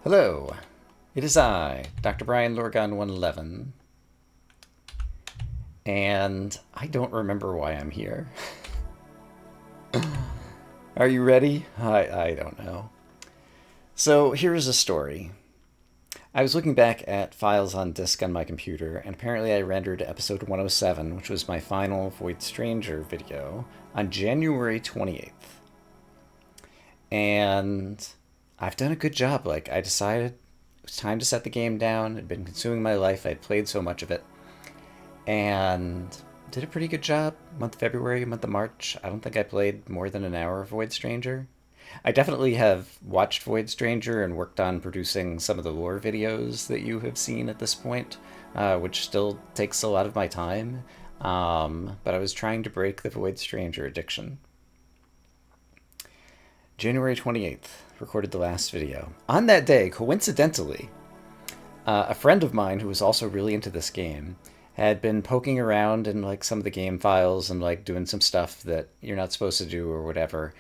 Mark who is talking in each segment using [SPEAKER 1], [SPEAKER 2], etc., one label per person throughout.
[SPEAKER 1] Hello, it is I, Dr. Brian Lorgon 111, and I don't remember why I'm here. Are you ready? I don't know. So here's a story. I was looking back at files on disk on my computer, and apparently I rendered episode 107, which was my final Void Stranger video, on January 28th. And I've done a good job. I decided it was time to set the game down. It had been consuming my life. I'd played so much of it. And did a pretty good job. Month of February, month of March. I don't think I played more than an hour of Void Stranger. I definitely have watched Void Stranger and worked on producing some of the lore videos that you have seen at this point, which still takes a lot of my time. But I was trying to break the Void Stranger addiction. January 28th, recorded the last video. On that day, coincidentally, a friend of mine who was also really into this game had been poking around in some of the game files and doing some stuff that you're not supposed to do or whatever,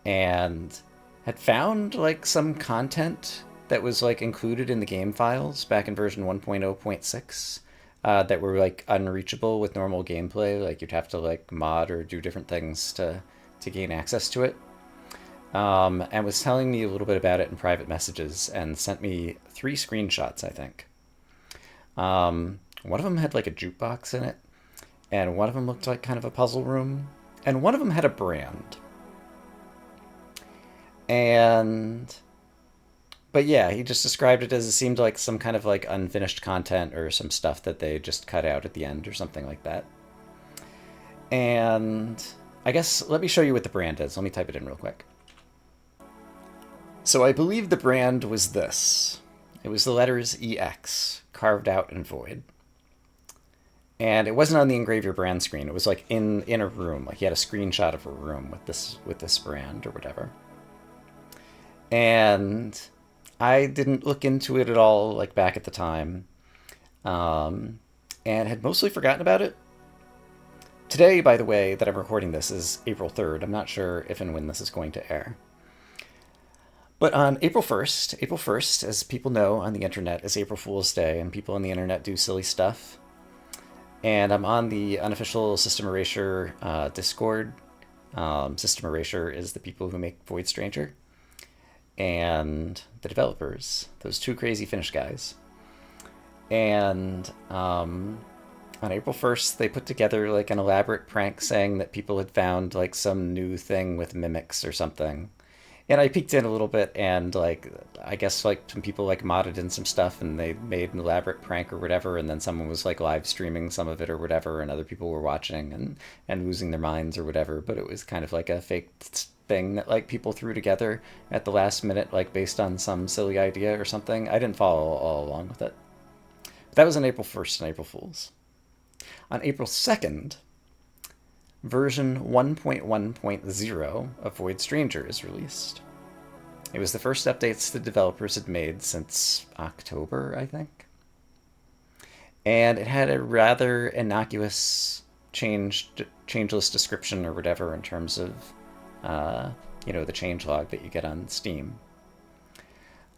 [SPEAKER 1] and had found some content that was included in the game files back in version 1.0.6 that were unreachable with normal gameplay. You'd have to mod or do different things to gain access to it. And was telling me a little bit about it in private messages and sent me 3 screenshots, I think. One of them had a jukebox in it, and one of them looked like kind of a puzzle room, and one of them had a brand. But yeah, he just described it as it seemed like some kind of unfinished content or some stuff that they just cut out at the end or something like that. And I guess let me show you what the brand is. Let me type it in real quick. So I believe the brand was this. It was the letters EX carved out in void. And it wasn't on the engrave your brand screen. It was in a room. He had a screenshot of a room with this brand or whatever. And I didn't look into it at all back at the time. And had mostly forgotten about it. Today, by the way, that I'm recording this is April 3rd. I'm not sure if and when this is going to air. But on April 1st, as people know on the internet, is April Fool's Day, and people on the internet do silly stuff. And I'm on the unofficial System Erasure Discord. System Erasure is the people who make Void Stranger. And the developers, those 2 crazy Finnish guys. And on April 1st, they put together an elaborate prank saying that people had found some new thing with mimics or something. And I peeked in a little bit, and I guess some people modded in some stuff, and they made an elaborate prank or whatever, and then someone was live streaming some of it or whatever, and other people were watching and losing their minds or whatever. But it was kind of a fake thing that people threw together at the last minute, based on some silly idea or something. I didn't follow all along with it. But that was on April 1st and April Fools. On April 2nd, version 1.1.0 of Void Stranger is released. It was the first updates the developers had made since October, I think. And it had a rather innocuous changeless description or whatever in terms of, the changelog that you get on Steam.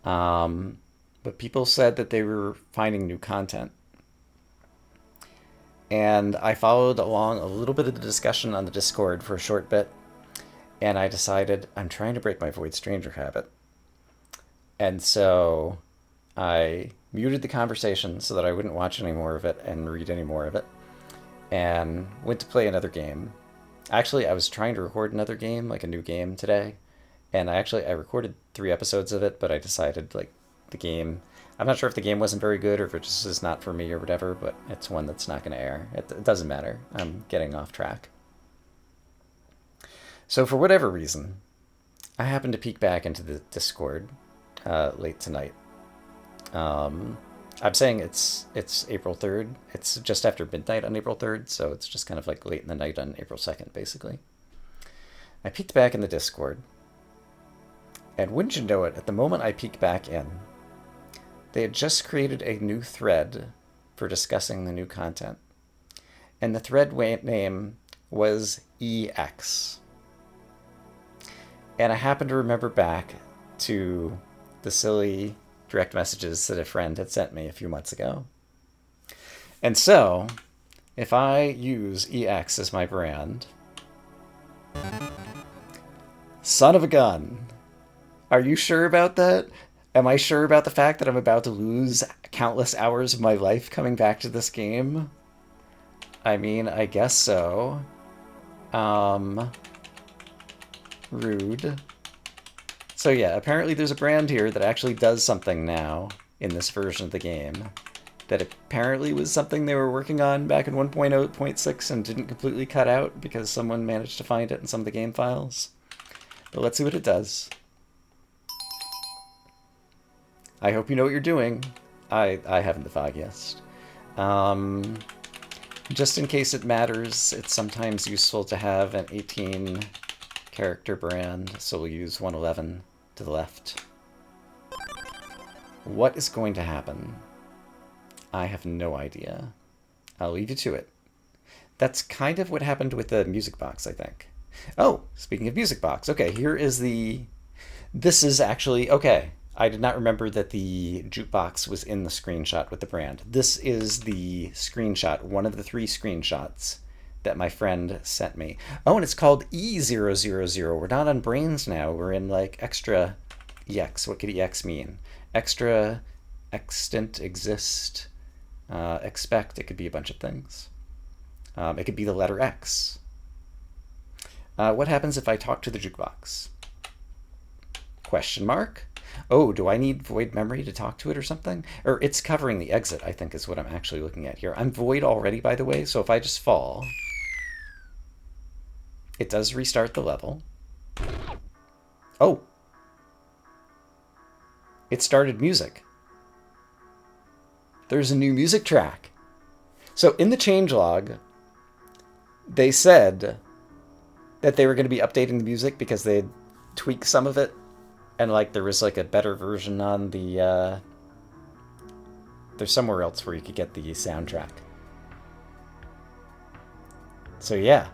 [SPEAKER 1] But people said that they were finding new content. And I followed along a little bit of the discussion on the Discord for a short bit, and I decided I'm trying to break my Void Stranger habit. And so I muted the conversation so that I wouldn't watch any more of it and read any more of it, and went to play another game. Actually, I was trying to record another game, a new game today, and I recorded 3 episodes of it, but I decided the game, I'm not sure if the game wasn't very good or if it just is not for me or whatever, but it's one that's not going to air. It doesn't matter. I'm getting off track. So for whatever reason, I happened to peek back into the Discord late tonight. I'm saying it's April 3rd. It's just after midnight on April 3rd, so it's just kind of late in the night on April 2nd, basically. I peeked back in the Discord, and wouldn't you know it, at the moment I peeked back in, they had just created a new thread for discussing the new content. And the thread name was EX. And I happened to remember back to the silly direct messages that a friend had sent me a few months ago. And so, if I use EX as my brand... Son of a gun. Are you sure about that? Am I sure about the fact that I'm about to lose countless hours of my life coming back to this game? I mean, I guess so. Rude. So yeah, apparently there's a brand here that actually does something now in this version of the game. That apparently was something they were working on back in 1.0.6 and didn't completely cut out because someone managed to find it in some of the game files. But let's see what it does. I hope you know what you're doing. I haven't the foggiest. Just in case it matters, it's sometimes useful to have an 18 character brand, so we'll use 111 to the left. What is going to happen? I have no idea. I'll leave you to it. That's kind of what happened with the music box, I think. Oh, speaking of music box, okay, here is the... This is actually... Okay, I did not remember that the jukebox was in the screenshot with the brand. This is the screenshot, one of the 3 screenshots that my friend sent me. Oh, and it's called E000. We're not on brains now. We're in, like, extra EX. What could EX mean? Extra, extant, exist, expect. It could be a bunch of things. It could be the letter X. What happens if I talk to the jukebox? Question mark? Oh, do I need void memory to talk to it or something? Or it's covering the exit, I think is what I'm actually looking at here. I'm void already, by the way, so if I just fall, it does restart the level. Oh! It started music. There's a new music track. So in the changelog, they said that they were going to be updating the music because they'd tweaked some of it. And, like, there was, like, a better version on the, There's somewhere else where you could get the soundtrack. So, yeah.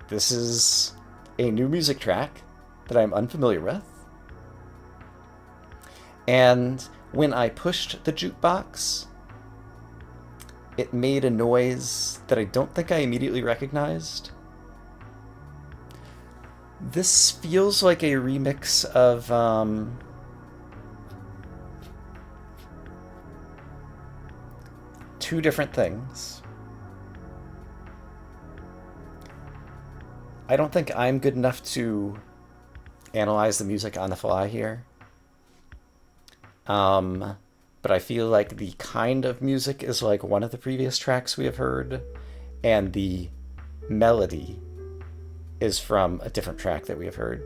[SPEAKER 1] This is a new music track that I'm unfamiliar with. And when I pushed the jukebox, it made a noise that I don't think I immediately recognized. This feels like a remix of, 2 different things. I don't think I'm good enough to analyze the music on the fly here. But I feel like the kind of music is like one of the previous tracks we have heard, and the melody is from a different track that we have heard.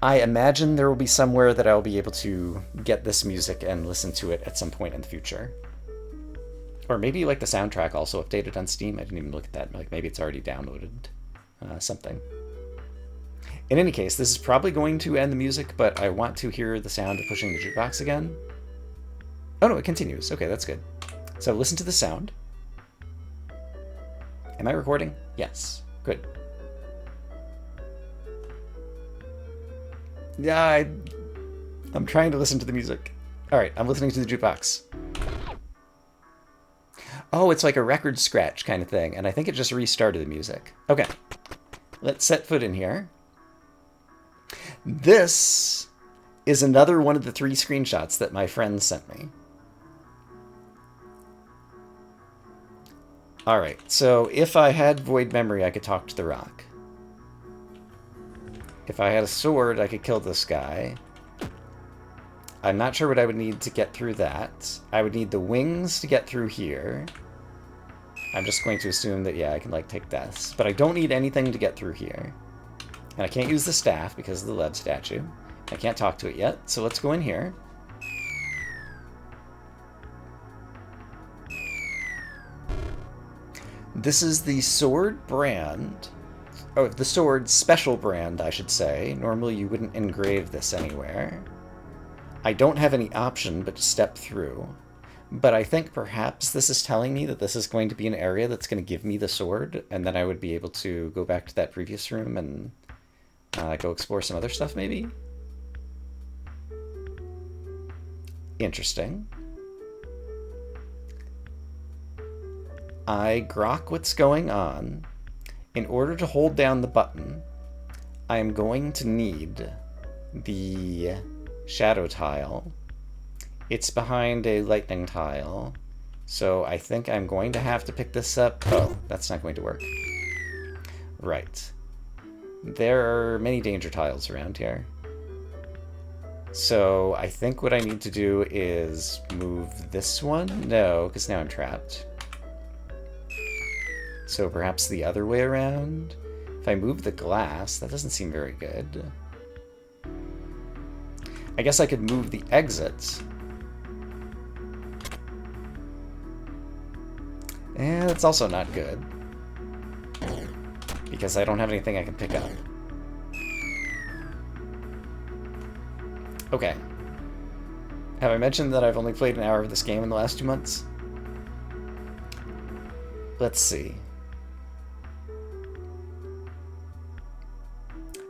[SPEAKER 1] I imagine there will be somewhere that I'll be able to get this music and listen to it at some point in the future. Or maybe like the soundtrack also updated on Steam. I didn't even look at that. Like maybe it's already downloaded something. In any case, this is probably going to end the music, but I want to hear the sound of pushing the jukebox again. Oh no, it continues. Okay, that's good. So listen to the sound. Am I recording? Yes. Good. Yeah, I'm trying to listen to the music. All right, I'm listening to the jukebox. Oh, it's like a record scratch kind of thing, and I think it just restarted the music. Okay, let's set foot in here. This is another one of the 3 screenshots that my friend sent me. All right, so if I had void memory, I could talk to the rock. If I had a sword, I could kill this guy. I'm not sure what I would need to get through that. I would need the wings to get through here. I'm just going to assume that, yeah, I can, like, take this. But I don't need anything to get through here. And I can't use the staff because of the lead statue. I can't talk to it yet, so let's go in here. This is the sword brand. Oh, the sword special brand, I should say. Normally you wouldn't engrave this anywhere. I don't have any option but to step through. But I think perhaps this is telling me that this is going to be an area that's going to give me the sword, and then I would be able to go back to that previous room and Go explore some other stuff, maybe? Interesting. I grok what's going on. In order to hold down the button, I am going to need the shadow tile. It's behind a lightning tile, so I think I'm going to have to pick this up. Oh, that's not going to work. Right. There are many danger tiles around here. So I think what I need to do is move this one? No, because now I'm trapped. So perhaps the other way around? If I move the glass, that doesn't seem very good. I guess I could move the exits. That's also not good. Because I don't have anything I can pick up. Okay. Have I mentioned that I've only played an hour of this game in the last 2 months? Let's see.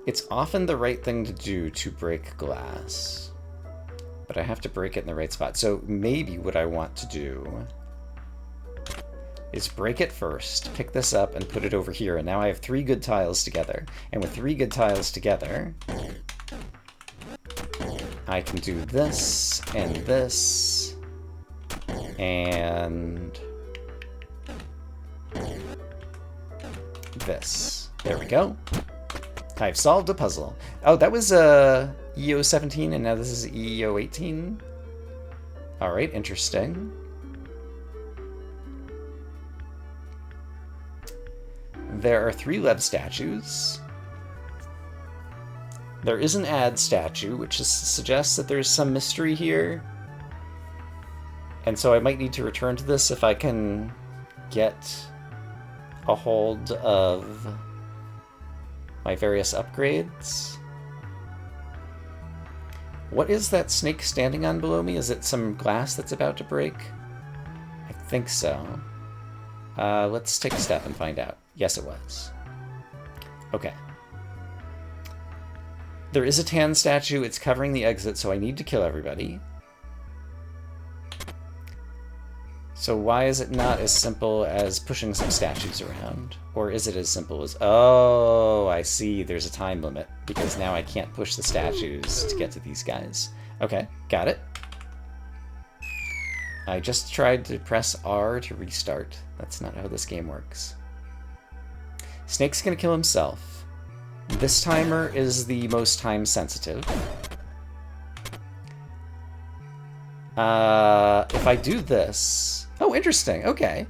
[SPEAKER 1] It's often the right thing to do to break glass, but I have to break it in the right spot. So maybe what I want to do is break it first, pick this up, and put it over here. And now I have 3 good tiles together. And with 3 good tiles together, I can do this, and this, and this. There we go. I've solved a puzzle. Oh, that was EO 17, and now this is EO 18. All right, interesting. There are 3 Lev statues. There is an add statue, which suggests that there's some mystery here. And so I might need to return to this if I can get a hold of my various upgrades. What is that snake standing on below me? Is it some glass that's about to break? I think so. Let's take a step and find out. Yes, it was. Okay. There is a tan statue. It's covering the exit, so I need to kill everybody. So why is it not as simple as pushing some statues around? Or is it as simple as... Oh, I see. There's a time limit, because now I can't push the statues to get to these guys. Okay, got it. I just tried to press R to restart. That's not how this game works. Snake's gonna kill himself. This timer is the most time sensitive. If I do this... Oh, interesting. Okay.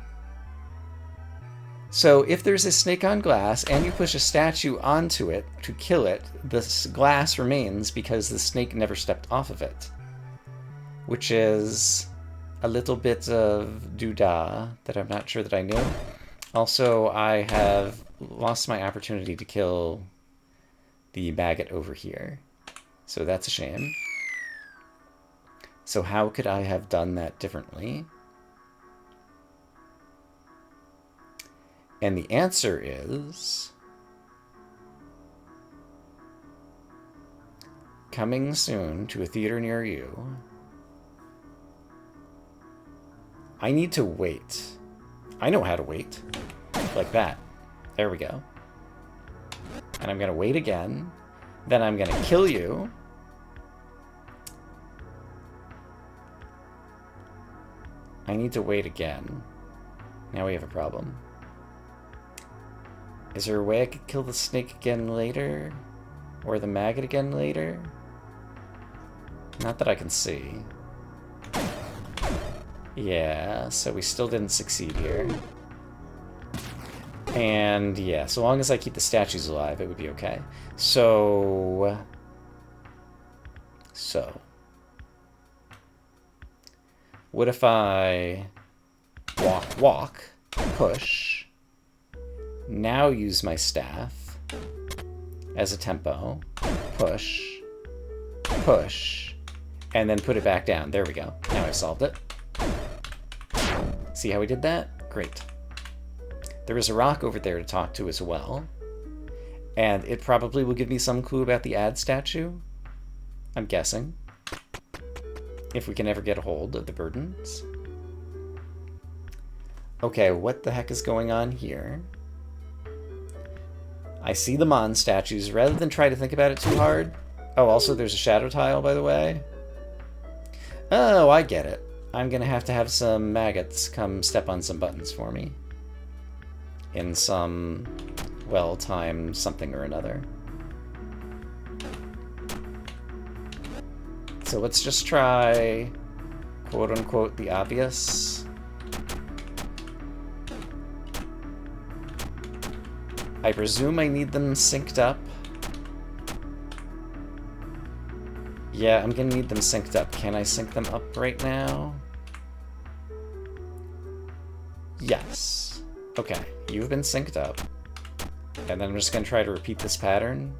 [SPEAKER 1] So if there's a snake on glass and you push a statue onto it to kill it, this glass remains because the snake never stepped off of it. Which is a little bit of doodah that I'm not sure that I knew. Also, I have lost my opportunity to kill the maggot over here. So that's a shame. So how could I have done that differently? And the answer is... coming soon to a theater near you. I need to wait. I know how to wait. Like that. There we go. And I'm going to wait again. Then I'm going to kill you. I need to wait again. Now we have a problem. Is there a way I could kill the snake again later? Or the maggot again later? Not that I can see. Yeah, so we still didn't succeed here. And yeah, so long as I keep the statues alive, it would be okay. So... what if I walk, push, now use my staff as a tempo, push, and then put it back down. There we go. Now I've solved it. See how we did that? Great. There is a rock over there to talk to as well. And it probably will give me some clue about the ad statue, I'm guessing. If we can ever get a hold of the burdens. Okay, what the heck is going on here? I see the Mon statues. Rather than try to think about it too hard... Oh, also there's a shadow tile, by the way. Oh, I get it. I'm gonna have to have some maggots come step on some buttons for me. In some well-timed something or another. So let's just try, quote-unquote, the obvious. I presume I need them synced up. Yeah, I'm gonna need them synced up. Can I sync them up right now? Yes. Okay, you've been synced up. And then I'm just gonna try to repeat this pattern.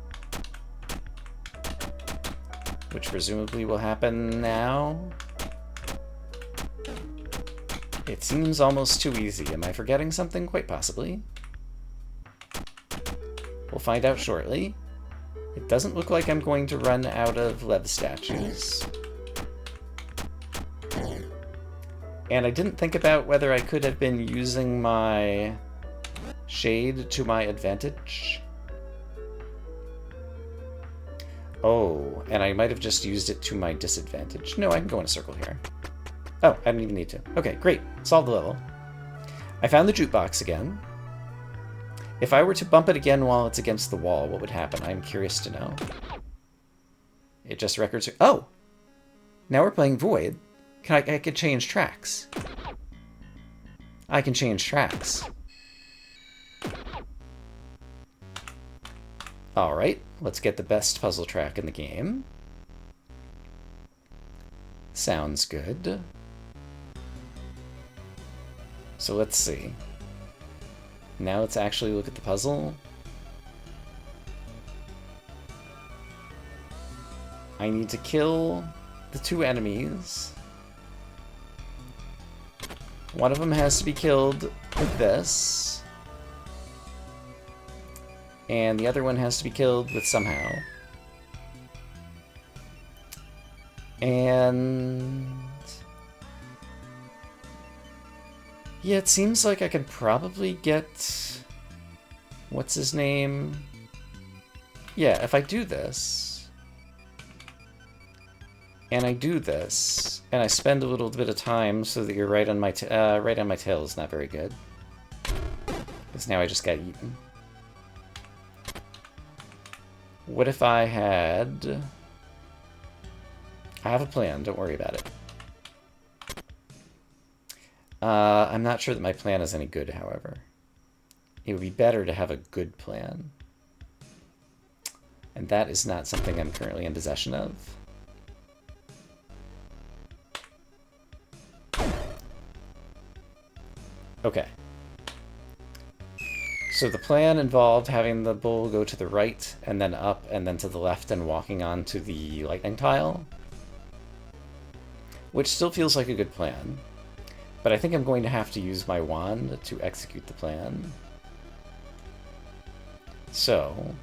[SPEAKER 1] Which presumably will happen now. It seems almost too easy. Am I forgetting something? Quite possibly. We'll find out shortly. It doesn't look like I'm going to run out of Lev statues. And I didn't think about whether I could have been using my shade to my advantage. Oh, and I might have just used it to my disadvantage. No, I can go in a circle here. Oh, I didn't even need to. Okay, great. Solved the level. I found the jukebox again. If I were to bump it again while it's against the wall, what would happen? I'm curious to know. It just records... Oh! Now we're playing Void. I could change tracks. I can change tracks. Alright, let's get the best puzzle track in the game. Sounds good. So let's see. Now let's actually look at the puzzle. I need to kill the two enemies. One of them has to be killed with this. And the other one has to be killed with somehow. And... yeah, it seems like I could probably get... what's his name? Yeah, if I do this... and I do this, and I spend a little bit of time so that you're right on my tail is not very good. Because now I just got eaten. What if I had... I have a plan, don't worry about it. I'm not sure that my plan is any good, however. It would be better to have a good plan. And that is not something I'm currently in possession of. Okay. So the plan involved having the bull go to the right, and then up, and then to the left, and walking onto the lightning tile. Which still feels like a good plan. But I think I'm going to have to use my wand to execute the plan. So...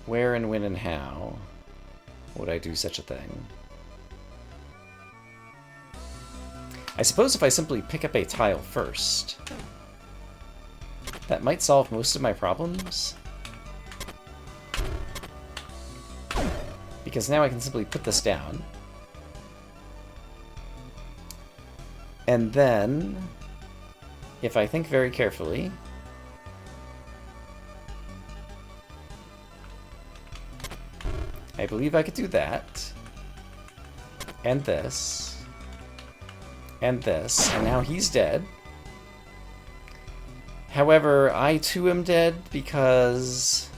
[SPEAKER 1] where and when and how would I do such a thing? I suppose if I simply pick up a tile first, that might solve most of my problems. Because now I can simply put this down. And then, if I think very carefully, I believe I could do that, and this, and this, and now he's dead. However, I too am dead because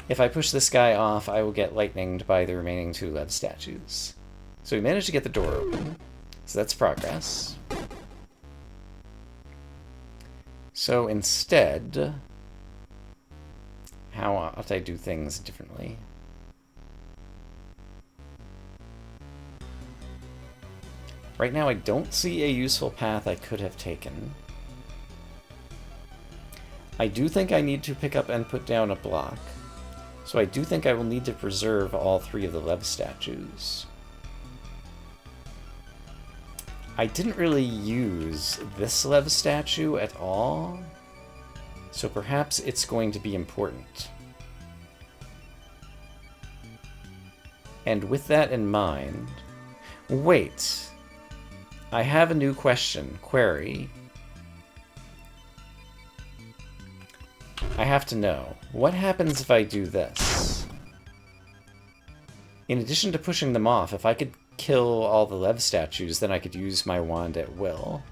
[SPEAKER 1] if I push this guy off, I will get lightninged by the remaining two Lev statues. So we managed to get the door open. So that's progress. So instead, how ought I do things differently? Right now I don't see a useful path I could have taken. I do think I need to pick up and put down a block. So I do think I will need to preserve all 3 of the Lev statues. I didn't really use this Lev statue at all, so perhaps it's going to be important. And with that in mind... Wait! I have a new question. Query. I have to know, what happens if I do this? In addition to pushing them off, if I could kill all the Lev statues, then I could use my wand at will.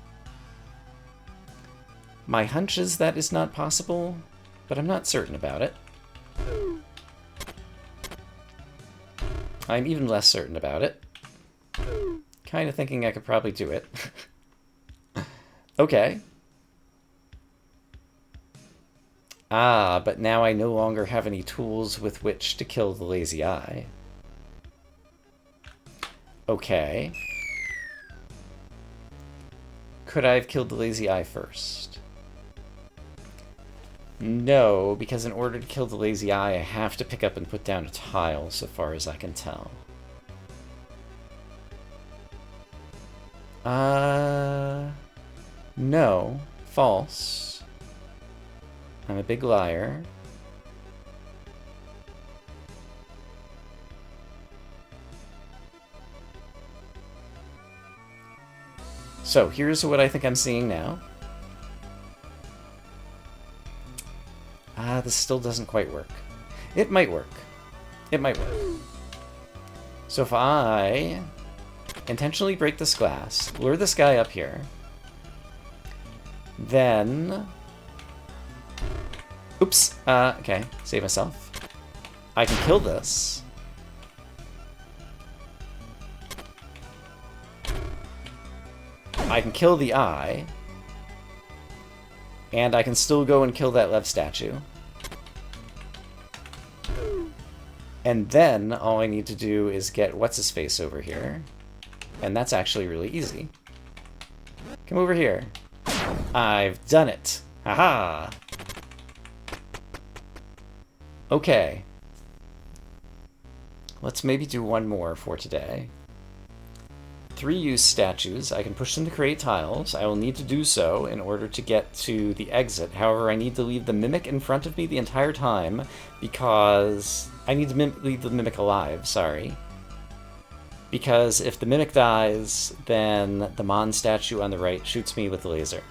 [SPEAKER 1] My hunch is that is not possible, but I'm not certain about it. I'm even less certain about it. Kind of thinking I could probably do it. Okay. Ah, but now I no longer have any tools with which to kill the lazy eye. Okay. Could I have killed the lazy eye first? No, because in order to kill the lazy eye, I have to pick up and put down a tile, so far as I can tell. No. False. I'm a big liar. So, here's what I think I'm seeing now. This still doesn't quite work. It might work. It might work. So if I intentionally break this glass, lure this guy up here, then... Oops. Okay. Save myself. I can kill this. I can kill the eye. And I can still go and kill that Lev statue. And then all I need to do is get what's-his-face over here. And that's actually really easy. Come over here. I've done it. Haha! Okay. Let's maybe do one more for today. 3 use statues. I can push them to create tiles. I will need to do so in order to get to the exit. However, I need to leave the mimic in front of me the entire time because I need to leave the mimic alive, sorry. Because if the mimic dies, then the Mon statue on the right shoots me with the laser.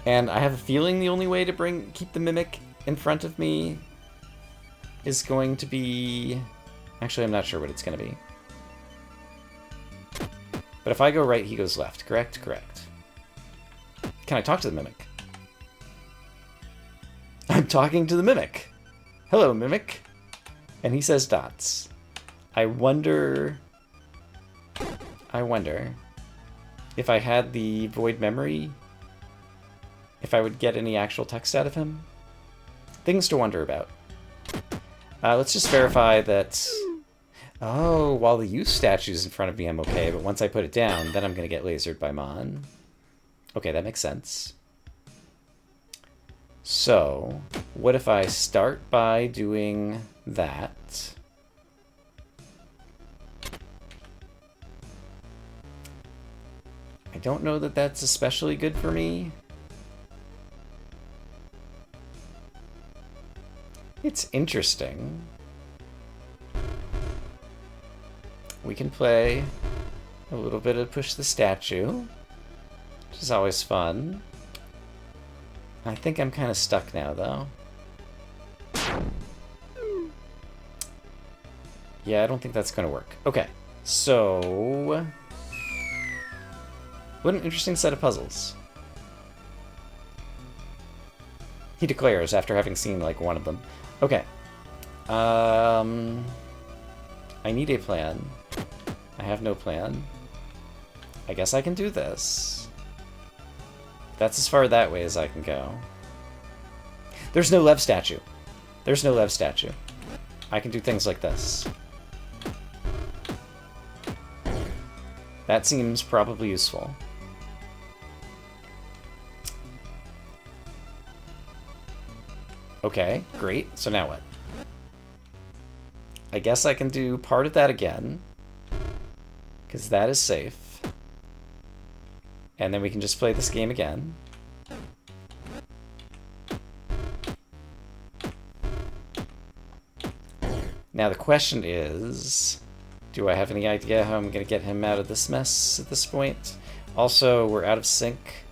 [SPEAKER 1] And I have a feeling the only way to keep the mimic in front of me is going to be... Actually, I'm not sure what it's going to be. But if I go right, he goes left. Correct? Correct. Can I talk to the mimic? I'm talking to the mimic. Hello, mimic. And he says dots. I wonder if I had the void memory, if I would get any actual text out of him. Things to wonder about. Let's just verify that... Oh, while the use statue's in front of me, I'm okay, but once I put it down, then I'm going to get lasered by Mon. Okay, that makes sense. So, what if I start by doing that? I don't know that that's especially good for me. It's interesting. We can play a little bit of push the statue, which is always fun. I think I'm kind of stuck now, though. Yeah, I don't think that's going to work. Okay, so... What an interesting set of puzzles. He declares after having seen, like, one of them. Okay. I need a plan. I have no plan. I guess I can do this. That's as far that way as I can go. There's no Lev statue. There's no Lev statue. I can do things like this. That seems probably useful. Okay, great. So now what? I guess I can do part of that again, because that is safe. And then we can just play this game again. Now the question is, do I have any idea how I'm going to get him out of this mess at this point? Also, we're out of sync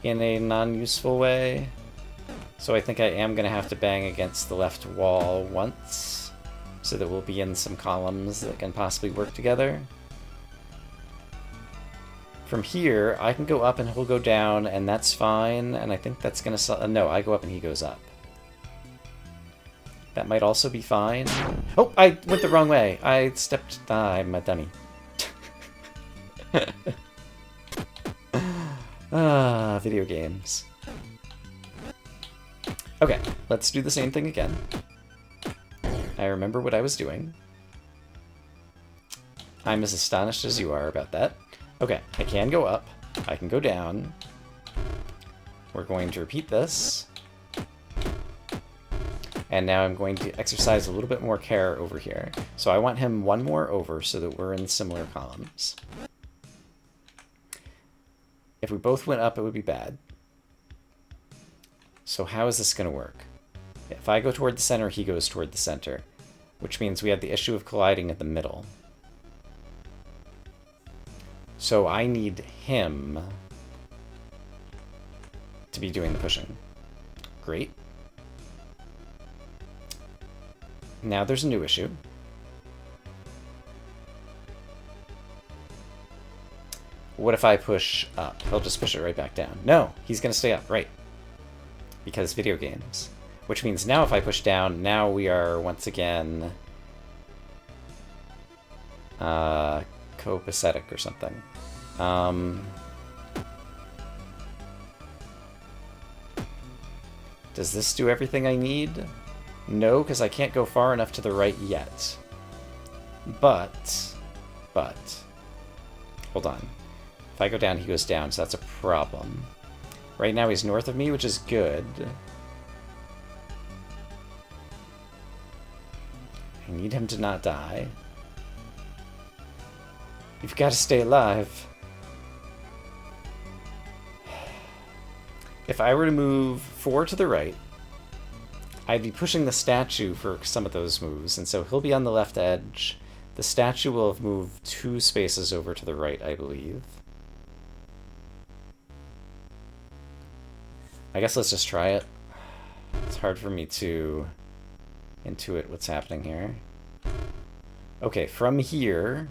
[SPEAKER 1] in a non-useful way. So I think I am going to have to bang against the left wall once, so that we'll be in some columns that can possibly work together. From here, I can go up and he'll go down, and that's fine, and I think that's going to... no, I go up and he goes up. That might also be fine. Oh, I went the wrong way. I stepped... I'm a dummy. Video games. Okay, let's do the same thing again. I remember what I was doing. I'm as astonished as you are about that. Okay, I can go up. I can go down. We're going to repeat this. And now I'm going to exercise a little bit more care over here. So I want him one more over so that we're in similar columns. If we both went up, it would be bad. So how is this going to work? If I go toward the center, he goes toward the center, which means we have the issue of colliding at the middle. So I need him to be doing the pushing. Great. Now there's a new issue. What if I push up? He'll just push it right back down. No, he's going to stay up, right. Because video games. Which means now if I push down, now we are once again copacetic or something. Does this do everything I need? No, because I can't go far enough to the right yet. But, hold on. If I go down, he goes down, so that's a problem. Right now he's north of me, which is good. I need him to not die. You've got to stay alive. If I were to move 4 to the right, I'd be pushing the statue for some of those moves, and so he'll be on the left edge. The statue will have moved 2 spaces over to the right, I believe. I guess let's just try it. It's hard for me to intuit what's happening here. Okay, from here,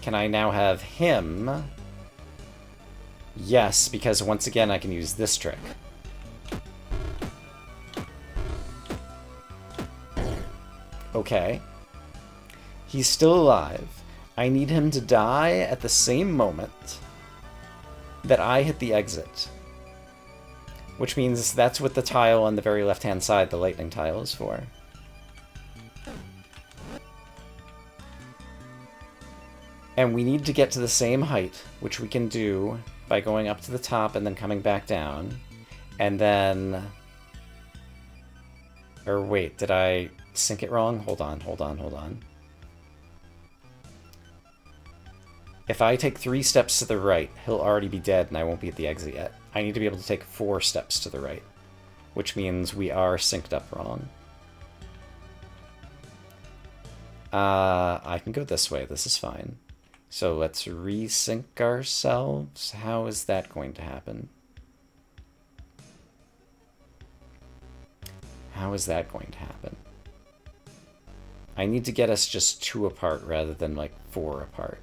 [SPEAKER 1] can I now have him? Yes, because once again I can use this trick. Okay. He's still alive. I need him to die at the same moment that I hit the exit. Which means that's what the tile on the very left-hand side, the lightning tile, is for. And we need to get to the same height, which we can do by going up to the top and then coming back down. And then... Or wait, did I sync it wrong? Hold on. If I take 3 steps to the right, he'll already be dead and I won't be at the exit yet. I need to be able to take 4 steps to the right, which means we are synced up wrong. I can go this way. This is fine. So let's resync ourselves. How is that going to happen? How is that going to happen? I need to get us just 2 apart rather than like 4 apart.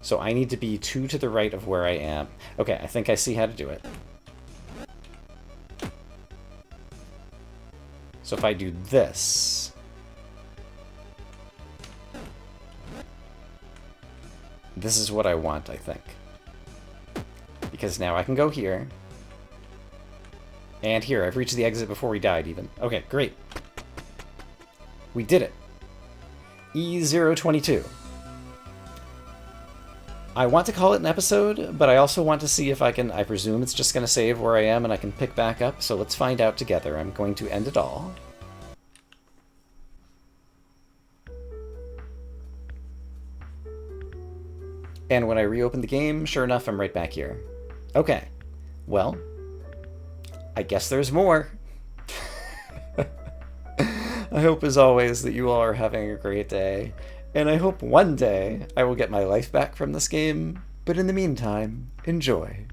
[SPEAKER 1] So I need to be 2 to the right of where I am. Okay, I think I see how to do it. So if I do this... This is what I want, I think. Because now I can go here. And here, I've reached the exit before we died, even. Okay, great. We did it. E022. I want to call it an episode, but I also want to see if I can... I presume it's just going to save where I am and I can pick back up, so let's find out together. I'm going to end it all. And when I reopen the game, sure enough, I'm right back here. Okay. Well, I guess there's more. I hope, as always, that you all are having a great day. And I hope one day I will get my life back from this game. But in the meantime, enjoy.